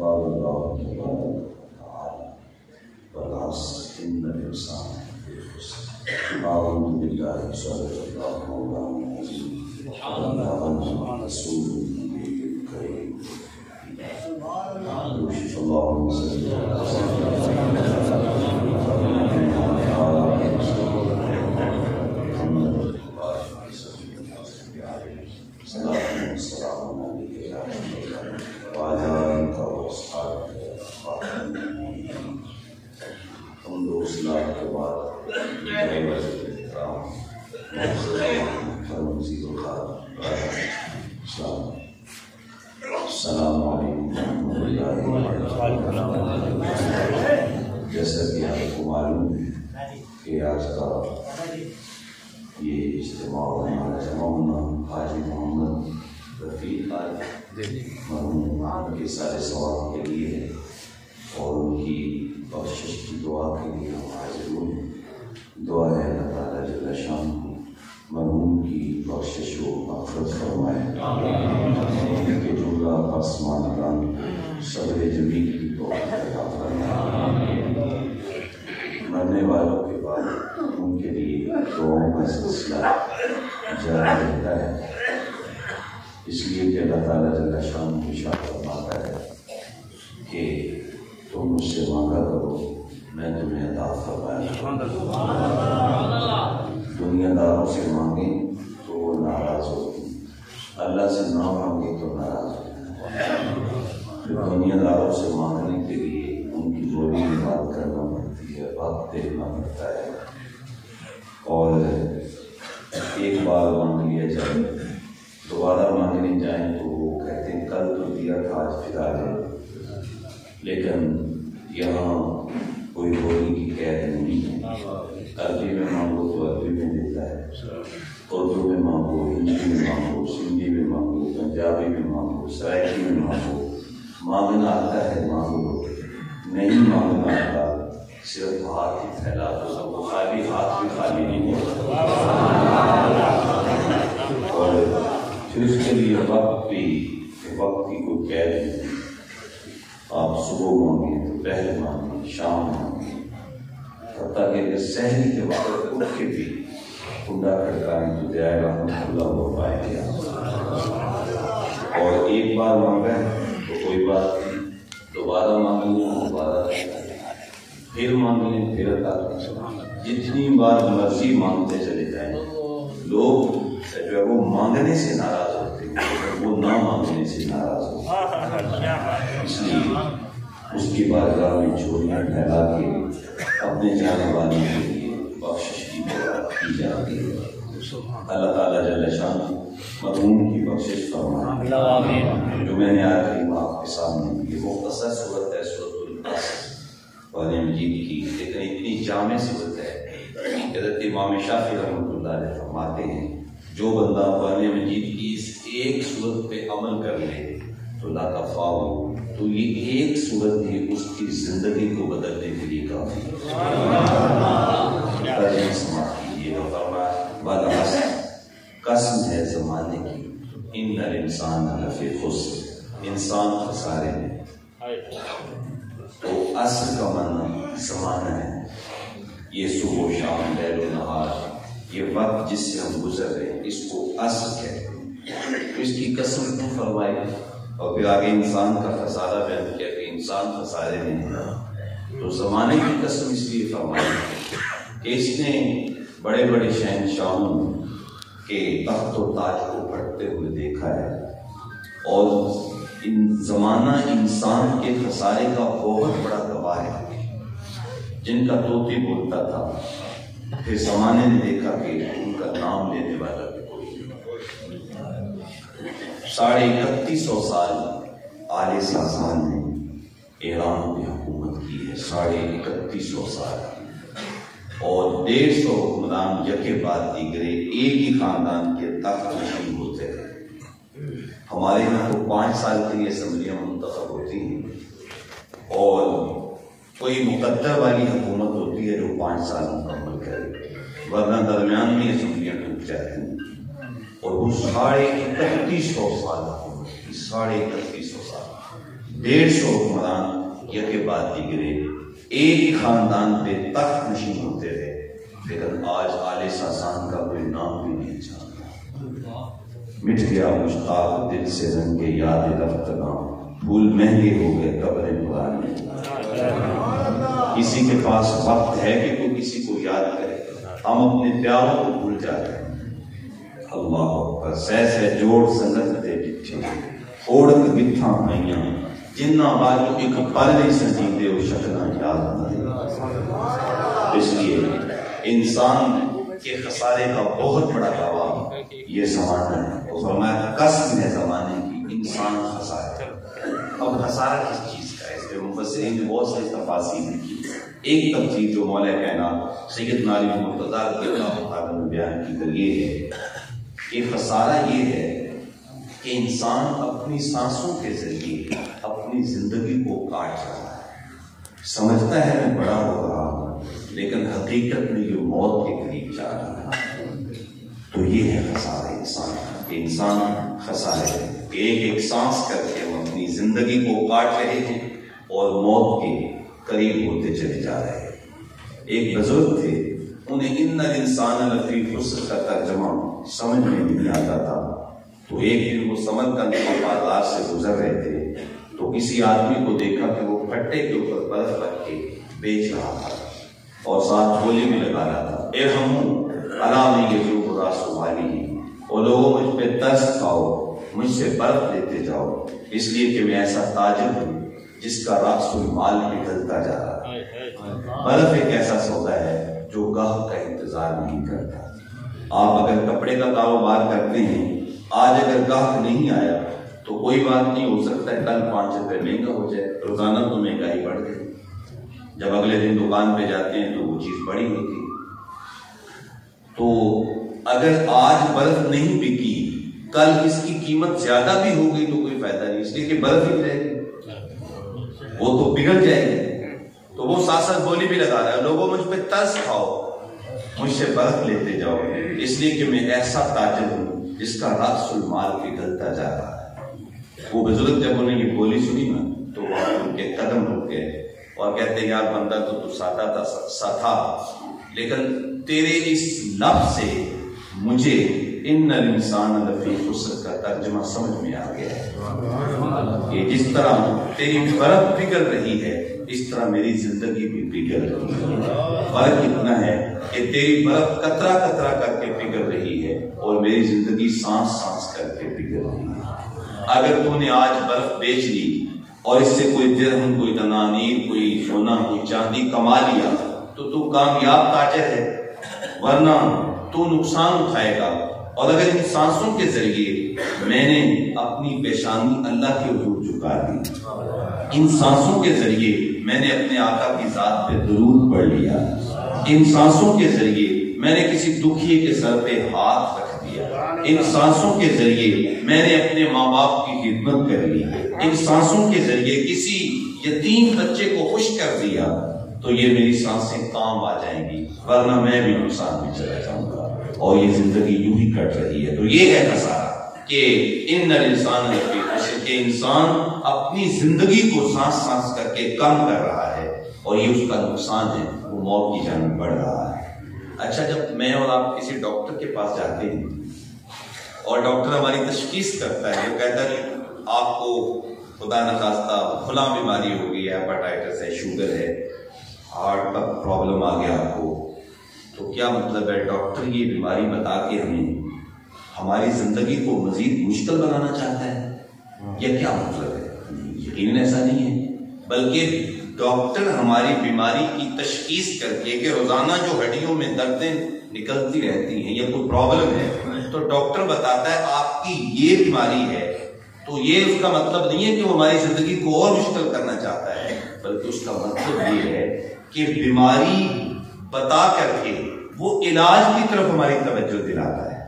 قال الله تبارك وتعالى والعصر إن الإنسان لفي خسر. أعوذ بالله صدق الله مولانا العظيم وبلغنا رسوله النبي الكريم. اللهم صل على السلام علیکم ورحمۃ اللہ وبرکاتہ۔ جیسا کہ آپ کو معلوم ہے کہ آج کا یہ اجتماع مولانا حاجی محمد رفیق مرحوم کے سارے ثواب کے لیے ہے اور ان کی بخشش کی دعا کے لیے ہم حاضر ہوئے۔ دعا ہے اللہ تعالیٰ جل شان کو مرحوم کی بخشش و مغفرت فرمائے کہ جملہ آسمان صبر جمیل کی دعا عطا فرمائے۔ مرنے والوں کے بعد ان کے لیے دعاؤں کا سلسلہ جاری رہتا ہے، اس لیے کہ اللہ تعالیٰ جل شان کو ارشاد فرماتا ہے کہ تم مجھ سے مانگا کرو میں تمہیں عطا فرمایا۔ دنیا داروں سے مانگیں تو وہ ناراض ہوتی، اللہ سے نہ مانگیں تو ناراض ہوتی۔ دنیا داروں سے مانگنے کے لیے ان کی بولی میں بات کرنا پڑتی ہے، وقت دینا پڑتا ہے، اور ایک بار مانگ لیا جائے دوبارہ مانگنے جائیں تو وہ کہتے ہیں کل تو دیا تھا آج پھر آ جائے۔ لیکن یہاں کوئی بولی کی قید نہیں ہے، عربی میں مانگو تو عربی میں دیتا ہے، اردو میں مانگو، ہندی میں مانگو، سندھی میں مانگو، پنجابی میں مانگو، سرائکی میں مانگو، مانگنا آتا ہے مانگو، نہیں مانگنا آتا صرف ہاتھ ہی پھیلا دو، خالی ہاتھ بھی خالی نہیں ہوتا، اور پھر اس کے لیے وقت کی کوئی قید نہیں۔ آپ صبح مانگیں دوپہر مانگیں شام مانگیں، حتیٰ کہ سحری کے وقت اٹھ کے بھی کنڈا کھڑکائیں تو جائے رحمت اللہ ہو پائیں گے۔ اور ایک بار مانگا تو کوئی بات نہیں، دوبارہ مانگ لیں دوبارہ، پھر مانگ لیں پھر عطا کریں، جتنی بار مرضی مانگتے چلے جائیں۔ لوگ جو ہے وہ مانگنے سے ناراض ہوتے ہیں، وہ نہ مانگنے سے ناراض ہوتے ہیں، اس لیے اس کی بارگاہ میں چوریاں پھیلا کے اپنے جانے والوں کے لیے بخشش کی دعا کی جاتی ہے۔ اللہ تعالیٰ جل شان مرحوم کی بخشش فرمائے۔ جو میں نے آخری آپ کے سامنے یہ مختصر صورت ہے سورۃ القصص قرآن مجید کی، لیکن اتنی جامع صورت ہے کہ حضرت امام شافعی رحمۃ اللہ علیہ فرماتے ہیں جو بندہ قرآن مجید کی اس ایک صورت پہ عمل کر لے تو لاکفاؤ، تو یہ ایک صورت ہی اس کی زندگی کو بدلنے کے لیے کافی ہے۔ قسم ہے زمانے کی ان الانسان لفی خسر، انسان خسارے میں۔ تو عصر کا معنی زمانہ ہے، یہ صبح و شام لیل و نہار، یہ وقت جس سے ہم گزر رہے ہیں اس کو عصر کہتے ہیں۔ تو اس کی قسم کیوں فرمائی، اور پھر آگے انسان کا خسارہ بیان کیا کہ انسان خسارے میں ہے۔ تو زمانے کی قسم اس لیے فرمائی کہ اس نے بڑے بڑے شہنشاہوں کے تخت و تاج کو پھٹتے ہوئے دیکھا ہے، اور زمانہ انسان کے خسارے کا بہت بڑا گواہ ہے۔ جن کا طوطی بولتا تھا، پھر زمانے نے دیکھا کہ ان کا نام لینے والا بھی کوئی نہیں۔ 3150 سال آل ساسان نے ایران پہ حکومت کی ہے، 3150 سال، اور 150 حکمران یکے بعد دیگرے ایک ہی خاندان کے تخت نشین ہوتے ہیں۔ ہمارے یہاں تو 5 سال کے لیے اسمبلیاں منتخب ہوتی ہیں، اور کوئی مقدر والی حکومت ہوتی ہے جو 5 سال مکمل کرے، ورنہ درمیان میں اسمبلیاں ٹوٹ جاتی ہیں۔ اور وہ 3150 سال حکومت کی، 3150 سال 150 حکمران یکے بعد دیگرے ایک ہی خاندان پہ تخت نشین ہوتے رہے، لیکن آج آل ساسان کا کوئی نام بھی نہیں جانتا۔ مٹ گیا مشتاق دل سے رنگ یاد رفتگاں، پھول مہنگے ہو گئے قبریں پرانی۔ کسی کے پاس وقت ہے کہ کوئی کسی کو یاد کرے، ہم اپنے پیاروں کو بھول جاتے ہیں۔ اللہ اکبر، سہ جوڑ سنگت دے پچھے اوڑک گتھاں پائیاں، جنہ باروں ایک پل نہیں سجیدے وہ شکلیں یاد نہیں۔ اس لیے انسان کے خسارے کا بہت بڑا گواہ یہ زمانہ ہے۔ تو فرمایا قسم ہے زمانے کی انسان خسارے۔ اب خسارہ کس چیز کا ہے؟ اس پہ مفسرین نے بہت ساری تفاصیل لکھی۔ ایک تفسیر جو مولا کائنات سیدنا علی مرتضیٰ رضی اللہ عنہ نے بیان کی تو یہ ہے کہ خسارہ یہ ہے کہ انسان اپنی سانسوں کے ذریعے اپنی زندگی کو کاٹ رہا ہے، سمجھتا ہے میں بڑا ہو رہا ہوں، لیکن حقیقت میں یہ موت کے قریب جا رہا ہے۔ تو یہ ہے خسارہ انسان کا، کہ انسان خسارے ہے کہ ایک سانس کر کے ہم اپنی زندگی کو کاٹ رہے ہیں اور موت کے قریب ہوتے چلے جا رہے ہیں۔ ایک بزرگ تھے، انہیں ان الانسان لفی خسر کا ترجمہ سمجھ میں نہیں آتا تھا، تو ایک دن وہ سمرقند کے بازار سے گزر رہے تھے تو کسی آدمی کو دیکھا کہ وہ پھٹے کے اوپر برف رکھ کے بیچ رہا تھا اور ساتھ بولی بھی لگا رہا تھا، اے ہموں علام یذوب راس والی، اور لوگوں مجھ پہ ترس کھاؤ، مجھ سے برف لیتے جاؤ، اس لیے کہ میں ایسا تاجر ہوں جس کا راس المال نکلتا جا رہا ہے۔ برف ایک ایسا سودا ہے جو گاہک کا انتظار نہیں کرتا۔ آپ اگر کپڑے کا کاروبار کرتے ہیں، آج اگر گاہک نہیں آیا تو کوئی بات نہیں، ہو سکتا ہے کل 5 روپے مہنگا ہو جائے، روزانہ تو مہنگائی بڑھ گئی۔ جب اگلے دن دکان پہ جاتے ہیں تو وہ چیز بڑی ہوتی ہے۔ تو اگر آج برف نہیں بکی، کل اس کی قیمت زیادہ بھی ہو گئی تو کوئی فائدہ نہیں، اس لیے کہ برف ہی رہے گی، وہ تو پگھل جائے گی۔ تو وہ ساتھ بولی بھی لگا رہا ہے، لوگوں مجھ پہ ترس کھاؤ، مجھ سے برف لیتے جاؤ، اس لیے کہ میں ایسا تاجر ہوں جس کا راس المال پگھلتا جا رہا ہے۔ وہ بزرگ جب انہیں یہ بولی سنی نا تو وہ ان کے قدم رک گئے اور کہتے ہیں یار بندہ تو سادہ تھا، لیکن تیرے اس لفظ سے مجھے ان الانسان لفی خسر کا ترجمہ سمجھ میں آ گیا ہے کہ جس طرح تیری برف پگھل رہی ہے اس طرح میری زندگی بھی پگھل رہی ہے۔ فرق اتنا ہے کہ تیری برف قطرہ قطرہ کر کے پگھل رہی ہے اور میری زندگی سانس سانس کر کے پگھل رہی ہے۔ اگر تو نے آج برف بیچ لی اور اس سے کوئی درہم، کوئی دنانیر، کوئی سونا، کوئی چاندی کما لیا تو کامیاب تاجر ہے، ورنہ تو نقصان اٹھائے گا۔ اور اگر ان سانسوں کے ذریعے میں نے اپنی پیشانی اللہ کے حضور جھکا دی، ان سانسوں کے ذریعے میں نے اپنے آقا کی ذات پہ درود پڑھ لیا، ان سانسوں کے ذریعے میں نے کسی دکھیے کے سر پہ ہاتھ رکھ دیا، ان سانسوں کے ذریعے میں نے اپنے ماں باپ کی خدمت کر لی، ان سانسوں کے ذریعے کسی یتیم بچے کو خوش کر دیا، تو یہ میری سانسیں کام آ جائیں گی، ورنہ میں بھی نقصان میں چلا جاؤں گا، اور یہ زندگی یوں ہی کٹ رہی ہے۔ تو یہ ہے خسارہ کہ ان الانسان لفی خسر، کہ انسان اپنی زندگی کو سانس سانس کر کے کم کر رہا ہے، اور یہ اس کا نقصان ہے، وہ موت کی جانب بڑھ رہا ہے۔ اچھا، جب میں اور آپ کسی ڈاکٹر کے پاس جاتے ہیں اور ڈاکٹر ہماری تشخیص کرتا ہے، وہ کہتا ہے آپ کو خدا نخواستہ فلاں بیماری ہو گئی ہے، ہیپاٹائٹس ہے، شوگر ہے، ہارٹ کا پرابلم آ گیا آپ کو، تو کیا مطلب ہے ڈاکٹر یہ بیماری بتا کے ہمیں ہماری زندگی کو مزید مشکل بنانا چاہتا ہے، یا کیا مطلب ہے؟ یقیناً ایسا نہیں ہے، بلکہ ڈاکٹر ہماری بیماری کی تشخیص کر کے کہ روزانہ جو ہڈیوں میں دردیں نکلتی رہتی ہیں یا کوئی پرابلم ہے تو ڈاکٹر بتاتا ہے آپ کی یہ بیماری ہے، تو یہ اس کا مطلب نہیں ہے کہ وہ ہماری زندگی کو اور مشکل کرنا چاہتا ہے، بلکہ اس کا مطلب یہ ہے کہ بیماری بتا کر کے وہ علاج کی طرف ہماری توجہ دلاتا ہے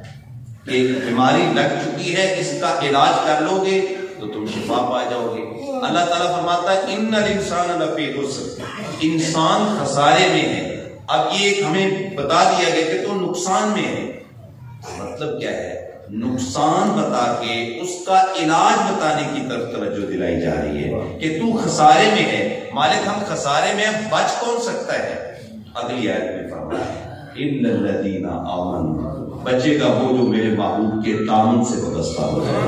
کہ بیماری لگ چکی ہے، اس کا علاج کر لو گے تو تم شفا پا جاؤ گے۔ اللہ تعالیٰ فرماتا ہے ان الانسان لفی خسر، انسان خسارے میں ہے۔ اب یہ ہمیں بتا دیا گیا کہ تو نقصان میں ہے، مطلب کیا ہے؟ نقصان بتا کے اس کا علاج بتانے کی طرف توجہ دلائی جا رہی ہے کہ تو خسارے میں ہے۔ مالک ہم خسارے میں بچ کون سکتا ہے؟ اگلی آیت میں فرمایا اِنَّ الَّذِينَ آمَنُوا، بچے گا وہ جو میرے محبوب کے دامن سے وابستہ ہو جائے۔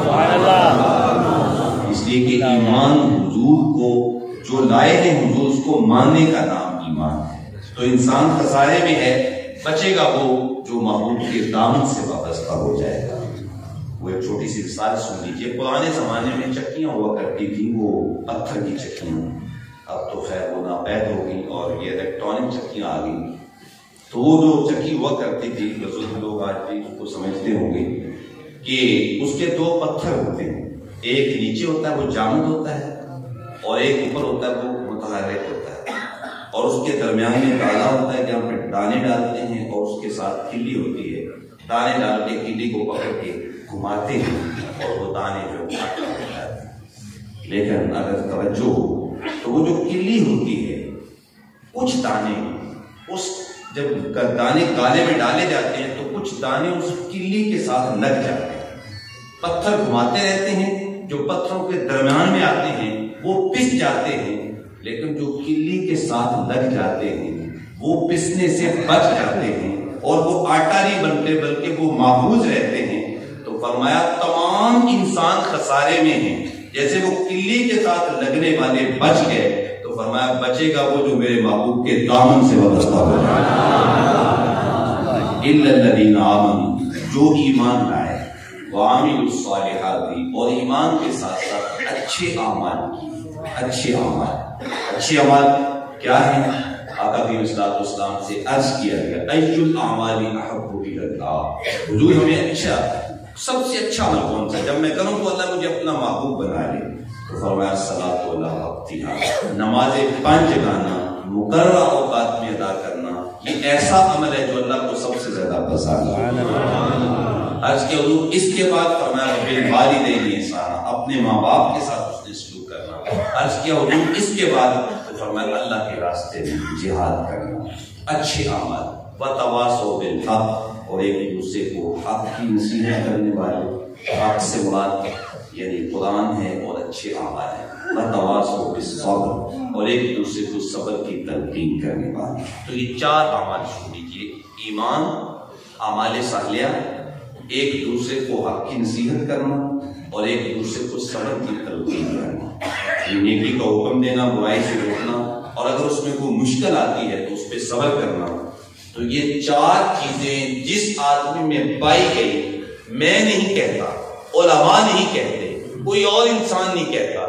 اس لیے کہ ایمان حضور کو جو لائے ہیں حضور اس کو ماننے کا نام ایمان ہے۔ تو انسان خسارے میں ہے، بچے گا وہ جو محبوب کے دامن سے وابستہ ہو جائے گا۔ وہ ایک چھوٹی سی مثال سن لیجیے۔ پرانے زمانے میں چکیاں ہوا کرتی تھیں، وہ پتھر کی چکیاں، اب تو خیر وہ ناپید ہو گئی اور یہ الیکٹرانک چکیاں آ گئی۔ تو وہ جو چکی ہوا کرتی تھی، بزرگ لوگ آج بھی اس کو سمجھتے ہوں گے کہ اس کے دو پتھر ہوتے ہیں، ایک نیچے ہوتا ہے وہ جامد ہوتا ہے اور ایک اوپر ہوتا ہے وہ متحرک ہوتا ہے، اور اس کے درمیان میں ڈالا ہوتا ہے جہاں پہ دانے ڈالتے ہیں اور اس کے ساتھ کلی ہوتی ہے۔ دانے ڈال کے کلی کو پکڑ کے گھماتے ہیں اور وہ دانے جو پھٹا ہو جاتے ہیں۔ لیکن اگر توجہ ہو تو وہ جو کلی ہوتی ہے، کچھ دانے اس جب دانے گالے میں ڈالے جاتے ہیں تو کچھ دانے اس کلی کے ساتھ لگ جاتے ہیں۔ پتھر گھماتے رہتے ہیں، جو پتھروں کے درمیان میں آتے ہیں وہ پس جاتے ہیں، لیکن جو کلی کے ساتھ لگ جاتے ہیں وہ پسنے سے بچ جاتے ہیں اور وہ آٹا نہیں بنتے بلکہ وہ محفوظ رہتے ہیں۔ تو فرمایا تمام انسان خسارے میں ہیں، جیسے وہ کلی کے ساتھ لگنے والے بچ گئے تو فرمایا بچے گا وہ جو میرے محبوب کے دامن سے وابستہ ہو جائے۔ اِلَّا الَّذِينَ آمَنُوا، جو ایمان لائے، وَعَمِلُوا الصَّالِحَاتِ، اور ایمان کے ساتھ ساتھ اچھے اعمال کی۔ اچھے اعمال کیا ہیں؟ آقا کی صلاۃ والسلام سے عرض کیا گیا اَيُّ الْأَعْمَالِ أَحَبُّ إِلَى اللَّهِ، حضور ہمیں اچھا سب سے اچھا عمل کون سا؟ جب میں کروں تو اللہ مجھے اپنا محبوب بنا لے۔ تو فرمایا الصلاۃ علی وقتہا، نماز 5 جگانا مقررہ اوقات میں ادا کرنا، یہ ایسا عمل ہے جو اللہ کو سب سے زیادہ پسند ہے۔ عرض کیا حضور اس کے بعد فرمایا بالوالدین احسانا، اپنے ماں باپ کے ساتھ اس نے سلوک کرنا۔ عرض کیا حضور اس کے بعد تو فرمایا اللہ کے راستے میں جہاد کرنا، اچھے اعمال، وتواصوا بالحق، اور ایک دوسرے کو حق کی نصیحت کرنے والے۔ حق سے مراد یعنی قرآن ہے اور اچھے اعمال ہیں، وتواصوا بالصبر، اور ایک دوسرے کو صبر کی تلقین کرنے والے۔ تو یہ 4 اعمال سن لیجیے، ایمان، اعمال صالحہ، ایک دوسرے کو حق کی نصیحت کرنا اور ایک دوسرے کو صبر کی تلقین کرنا، نیکی کا حکم دینا، برائی سے روکنا، اور اگر اس میں کوئی مشکل آتی ہے تو اس پہ صبر کرنا۔ تو یہ 4 چیزیں جس آدمی میں پائی گئی، میں نہیں کہتا، علماء نہیں کہتے، کوئی اور انسان نہیں کہتا،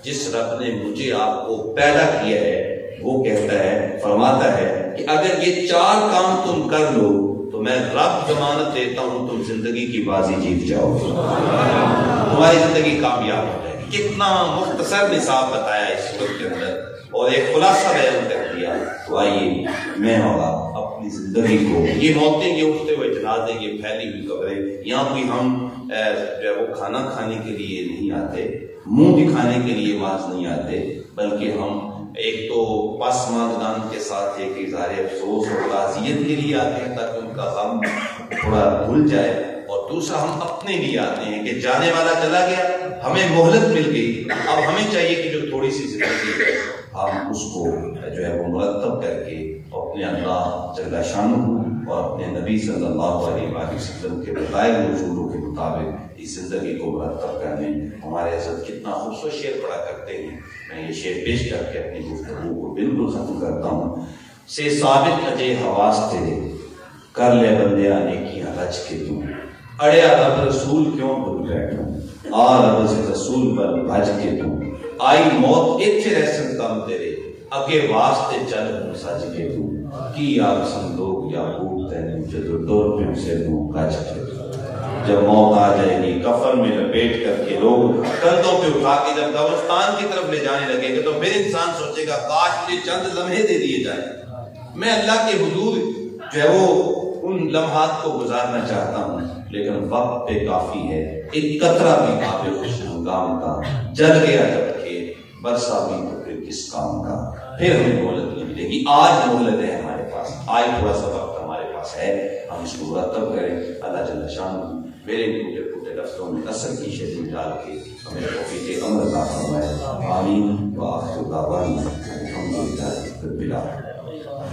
جس رب نے مجھے آپ کو پیدا کیا ہے وہ کہتا ہے، فرماتا ہے کہ اگر یہ 4 کام تم کر لو تو میں رب ضمانت دیتا ہوں تم زندگی کی بازی جیت جاؤ گے، تمہاری زندگی کامیاب ہو جائے گی۔ کتنا مختصر نصاب بتایا اس وقت کے اندر اور ایک خلاصہ بیان کر دیا۔ تو آئیے میں اور آپ اپنی زندگی کو، یہ موتیں، یہ اٹھتے ہوئے جنازے، یہ پھیلی ہوئی قبریں، یہاں کوئی ہم جو ہے وہ کھانا کھانے کے لیے نہیں آتے، منہ دکھانے کے لیے واز نہیں آتے، بلکہ ہم ایک تو پسماندگان کے ساتھ ایک اظہار افسوس اور تعزیت کے لیے آتے ہیں تاکہ ان کا غم تھوڑا دھل جائے، اور دوسرا ہم اپنے لیے آتے ہیں کہ جانے والا چلا گیا، ہمیں مہلت مل گئی، اب ہمیں چاہیے کہ جو تھوڑی سی زندگی ہے ہم اس کو جو ہے وہ مرتب کر کے اپنے اللہ جل شانہ اور اپنے نبی صلی اللہ علیہ وسلم کے بتائے ہوئے اصولوں کے مطابق اس زندگی کو مرتب کرنے۔ ہمارے حضرت کتنا خوبصورت شعر پڑھا کرتے ہیں، میں یہ شعر پیش کر کے اپنی گفتگو کو بالکل ختم کرتا ہوں۔ سے ثابت اجے حواس تیرے، کر لے بندیا نیکیاں رچ کے تم، اڑیا رب رسول کیوں بھول بیٹھوں، آ رب سے رسول پر بھج کے تم، آئی موت اتھے رہسن کم تیرے، اگے واسطے چل ہوں سج کے تم، کی آگسن لوگ یا بھوک تینوں جدو ڈور پہ سے دوں کچ کے تم۔ جب موت آ جائے گی کفن میں لپیٹ کر کے لوگ کندھوں پہ اٹھا کے جب قبرستان کی طرف لے جانے لگے گے تو پھر انسان سوچے گا کاش مجھے چند لمحے دے دیے جائیں، میں اللہ کے حضور جو ہے وہ ان لمحات کو گزارنا چاہتا ہوں، لیکن وقت پہ کافی ہے، ایک قطرہ بھی آب خوش ہنگام کا، جل گیا جب کہ برسا بھی تو پھر کس کام کا، پھر ہمیں مہلت نہیں ملے گی۔ آج مہلت ہے ہمارے پاس، آج تھوڑا سا وقت ہمارے پاس ہے، ہم اس کو مرتب کریں۔ اللہ جل شانہ میرے ٹوٹے پھوٹے لفظوں میں اثر کی شدید ڈال کے ہمیں توفیق عمل عطا فرمائے. آمین. وآخر دعوانا الحمدللہ رب العالمین.